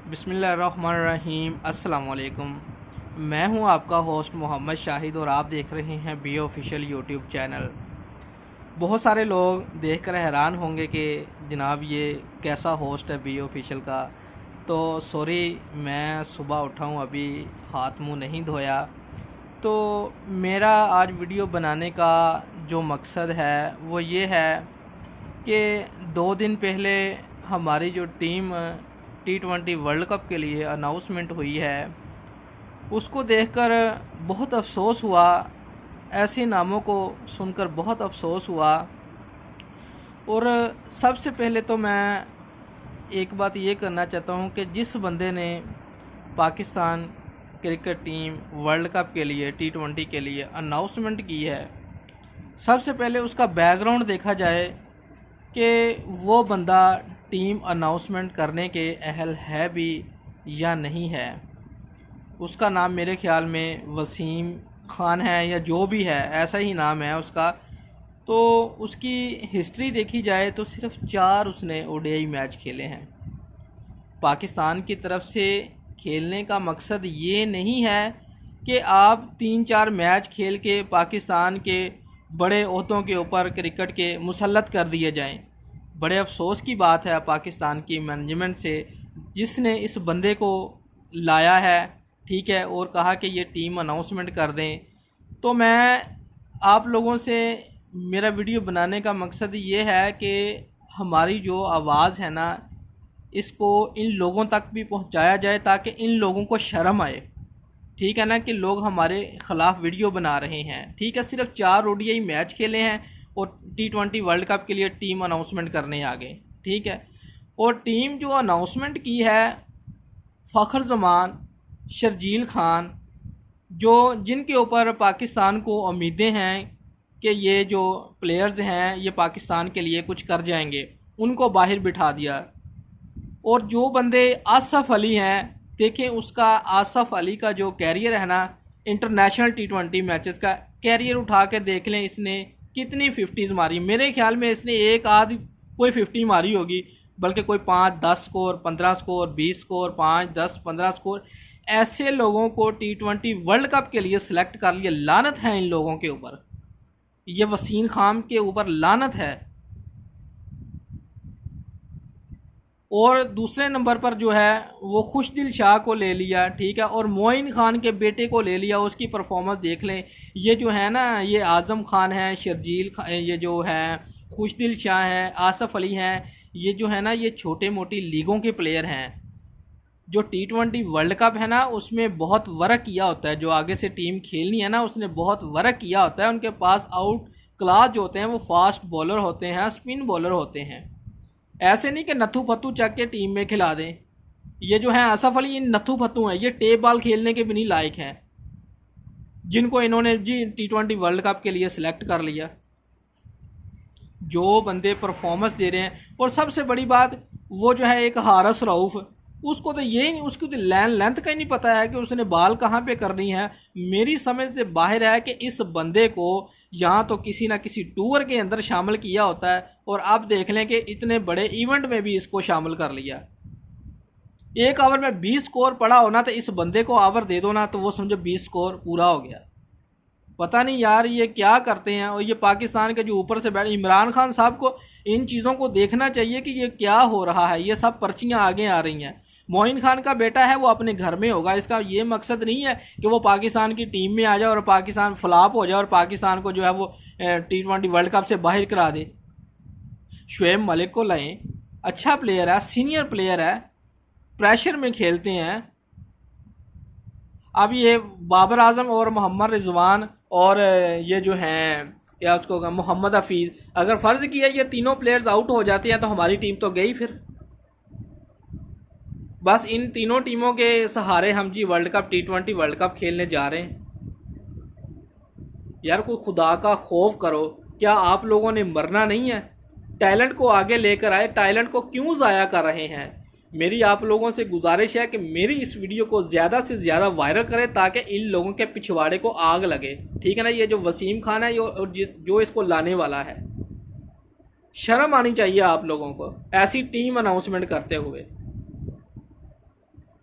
बिस्मिल्लाहिर्रहमानिर्रहीम। अस्सलाम वालेकुम। मैं हूं आपका होस्ट मोहम्मद शाहिद और आप देख रहे हैं बी ऑफिशियल यूट्यूब चैनल। बहुत सारे लोग देखकर हैरान होंगे कि जनाब ये कैसा होस्ट है बी ऑफिशियल का। तो सॉरी, मैं सुबह उठा हूं, अभी हाथ मुंह नहीं धोया। तो मेरा आज वीडियो बनाने का जो मकसद है वो ये है कि 2 दिन पहले हमारी जो टीम T20 वर्ल्ड कप के लिए अनाउंसमेंट हुई है, उसको देखकर बहुत अफसोस हुआ। ऐसे नामों को सुनकर बहुत अफसोस हुआ। और सबसे पहले तो मैं एक बात ये करना चाहता हूँ कि जिस बंदे ने Pakistan cricket team world cup के लिए T20 के लिए अनाउंसमेंट की है, सबसे पहले उसका बैकग्राउंड देखा जाए कि वो बंदा टीम अनाउंसमेंट करने के अहल है भी या नहीं है। उसका नाम मेरे ख्याल में वसीम ख़ान है या जो भी है, ऐसा ही नाम है उसका। तो उसकी हिस्ट्री देखी जाए तो सिर्फ 4 उसने ओडीआई मैच खेले हैं। पाकिस्तान की तरफ से खेलने का मकसद ये नहीं है कि आप 3-4 मैच खेल के पाकिस्तान के बड़े ओहदों के ऊपर क्रिकेट के मुसल्लत कर दिए जाएं। बड़े अफसोस की बात है पाकिस्तान की मैनेजमेंट से, जिसने इस बंदे को लाया है, ठीक है, और कहा कि ये टीम अनाउंसमेंट कर दें। तो मैं आप लोगों से मेरा वीडियो बनाने का मकसद ये है कि हमारी जो आवाज़ है ना, इसको इन लोगों तक भी पहुंचाया जाए ताकि इन लोगों को शर्म आए। ठीक है ना, कि लोग हमारे ख़िलाफ़ वीडियो बना रहे हैं। ठीक है, सिर्फ 4 ओडीआई मैच खेले हैं और T20 वर्ल्ड कप के लिए टीम अनाउंसमेंट करने आ गए। ठीक है, और टीम जो अनाउंसमेंट की है, फ़खर जमान, शर्जील खान, जो जिनके ऊपर पाकिस्तान को उम्मीदें हैं कि ये जो प्लेयर्स हैं ये पाकिस्तान के लिए कुछ कर जाएंगे, उनको बाहर बिठा दिया। और जो बंदे आसफ़ अली हैं, देखें उसका आसफ़ अली का जो कैरियर है ना, इंटरनेशनल T20 मैचेस का कैरियर उठा के देख लें, इसने कितनी 50s मारी। मेरे ख्याल में इसने एक आध कोई 50 मारी होगी, बल्कि कोई 5-10 स्कोर, 15 स्कोर, 20 स्कोर, 5-10-15 स्कोर। ऐसे लोगों को T20 वर्ल्ड कप के लिए सिलेक्ट कर लिया। लानत है इन लोगों के ऊपर, ये वसीम खान के ऊपर लानत है। और दूसरे नंबर पर जो है वो खुशदिल शाह को ले लिया। ठीक है, और मोइन खान के बेटे को ले लिया। उसकी परफॉर्मेंस देख लें। ये जो है ना, ये आज़म खान है, शर्जील खान, ये जो है खुशदिल शाह है, आसफ़ अली हैं, ये जो है ना, ये छोटे मोटी लीगों के प्लेयर हैं। जो T20 वर्ल्ड कप है ना, उसमें बहुत वर्क किया होता है। जो आगे से टीम खेलनी है ना, उसने बहुत वर्क किया होता है। उनके पास आउट क्लास जो होते हैं वो फास्ट बॉलर होते हैं, स्पिन बॉलर होते हैं। ऐसे नहीं कि नथु फतू चक के टीम में खिला दें। ये जो है आसफ़ अली, इन नथु फतू हैं, ये टेप बॉल खेलने के भी नहीं लायक हैं, जिनको इन्होंने जी T20 वर्ल्ड कप के लिए सिलेक्ट कर लिया। जो बंदे परफॉर्मेंस दे रहे हैं, और सबसे बड़ी बात वो जो है एक हारिस रऊफ़, उसको तो ये नहीं, उसकी तो लेंथ का ही नहीं पता है कि उसने बाल कहाँ पे करनी है। मेरी समझ से बाहर है कि इस बंदे को यहाँ तो किसी ना किसी टूर के अंदर शामिल किया होता है, और आप देख लें कि इतने बड़े इवेंट में भी इसको शामिल कर लिया। एक ओवर में 20 स्कोर पड़ा होना, तो इस बंदे को ओवर दे दो ना, तो वो समझो 20 स्कोर पूरा हो गया। पता नहीं यार ये क्या करते हैं। और ये पाकिस्तान के जो ऊपर से बैठे इमरान खान साहब को इन चीज़ों को देखना चाहिए कि ये क्या हो रहा है। ये सब पर्चियाँ आगे आ रही हैं। मोइन खान का बेटा है, वो अपने घर में होगा। इसका ये मकसद नहीं है कि वो पाकिस्तान की टीम में आ जाए और पाकिस्तान फ्लॉप हो जाए और पाकिस्तान को जो है वो T20 वर्ल्ड कप से बाहर करा दे। शुएब मलिक को लाएं, अच्छा प्लेयर है, सीनियर प्लेयर है, प्रेशर में खेलते हैं। अब ये बाबर आजम और मोहम्मद रिजवान और ये जो हैं क्या उसको मोहम्मद हफीज़, अगर फ़र्ज़ किया ये तीनों प्लेयर्स आउट हो जाते हैं तो हमारी टीम तो गई। फिर बस इन तीनों टीमों के सहारे हम जी World Cup T20 World Cup खेलने जा रहे हैं। यार कोई खुदा का खौफ करो। क्या आप लोगों ने मरना नहीं है? टैलेंट को आगे लेकर आए, टैलेंट को क्यों ज़ाया कर रहे हैं? मेरी आप लोगों से गुजारिश है कि मेरी इस वीडियो को ज़्यादा से ज़्यादा वायरल करें ताकि इन लोगों के पिछवाड़े को आग लगे। ठीक है ना, ये जो वसीम खान है और जो इसको लाने वाला है, शर्म आनी चाहिए आप लोगों को ऐसी टीम अनाउंसमेंट करते हुए।